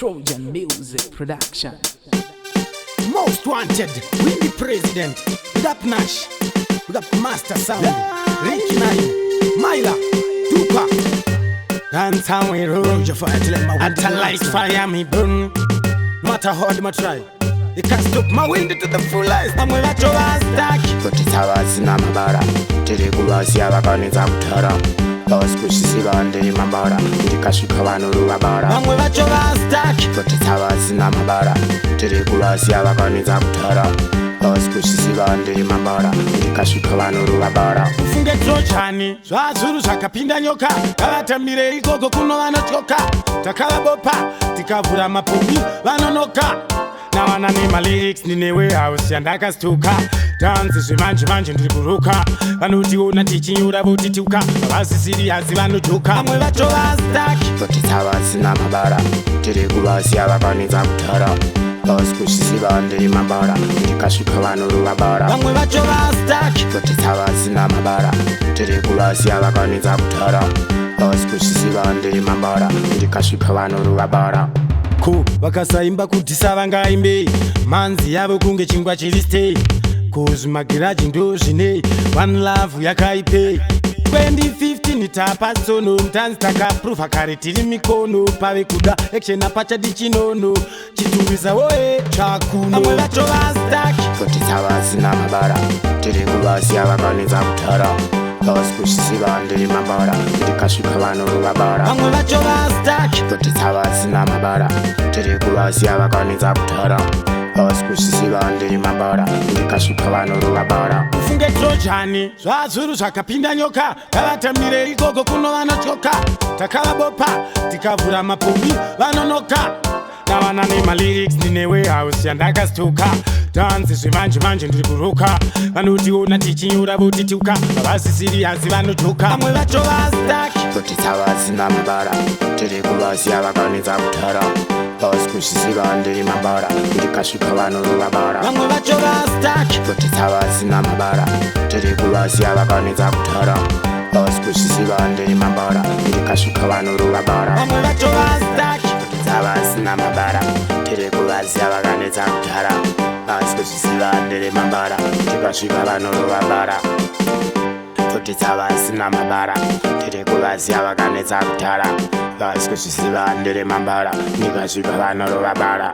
Trojan Music Production. Most wanted, we the president. We got Nash, we got Master Sound, Ricky Nine, Myla, Tupac. Dance how we roll, until light fire me burn. No matter how hard I try, they can't stop my wind to the fullest. I'm with your last stack. But it's our Sinamabara, Teleguasia Vaganiza Tara. Those pushes on the Mambara, the Kashikavano Rubabara. I'm with your last stack. But it's our Sinamabara, Teleguasia Vaganiza Tara. Those pushes on the Mambara, the Kashikavano Rubabara. Ufunge Trochani, Zwazuru Zakapinda Nyoka, Kalatamire Iko Kuno Anochoka, Takalabopa, Tikavura Mapubi, Vanonoka. Now I name my lyrics, Nine warehouse, and I can stuka. Dance is manji Ndriburuka. Vanuti una teaching you about Tituka. Vasi city has Ivanu Juka. I'm with your last stack. But it's our Sinamabara, Teleguasia Vaganiza Tara. Those pushes on the Mambara, the Kashikavano Rubabara. I'm with your last stack. But it's our Sinamabara, Teleguasia Vaganiza Tara. Those pushes on the Mambara, the Kashikavano Rubabara. Ko vakasaimba kuti savangaimbe manzi yavo kunge chingwa chiri stay cause magiraji ndo zvine one love yakaipe 2015 tapatsono mutanzi takaprova kare tiri mikono pave kuda action apachadi chinono chitumisa woe chakuno amwe vacho vastaki kuti savasina mabara tiri kuvasia vakanetsa kutara vavasikushisiva ndiri mabara ndikasvika vanhu ruvabara amwe vacho vastaki kuti savasina mabara tiri kuvasia vakanetsa kutara vavasikushisiva ndiri mabara ndikasvika vanhu ruvabara ufunge trojani zvazuru zvakapinda nyoka ngavatamire ikoko kuno vanotyoka takavabopa tikavhura mapombi vanonoka navana nemalyrics ndine warehouse yandakastuka danzi zvemanjemanje ndiri kuruka vanotiona tichinyura votituka vavasisiriyasi vanotuka vamwe vacho vastaki kuti savasina mabara tiri kuvasiya vakanetsa kutara vavasikushisiva ndiri mabara ndikasvika vanhu ruvabara vamwe vacho vastaki kuti savasina mabara tiri kuvasiya vakanetsa kutara vavasikushisiva ndiri mabara ndikasvika vanhu ruvabara vamwe vacho vastaki savasina mabara tiri kuvasiya vakanetsa kutara vavasikushisiva ndiri mabara ndikasvika vanhu ruvabara kuti savasina mabara tiri kuvasiya vakanetsa kutara vavasikushisiva ndiri mabara ndikasvika vanhu ruvabara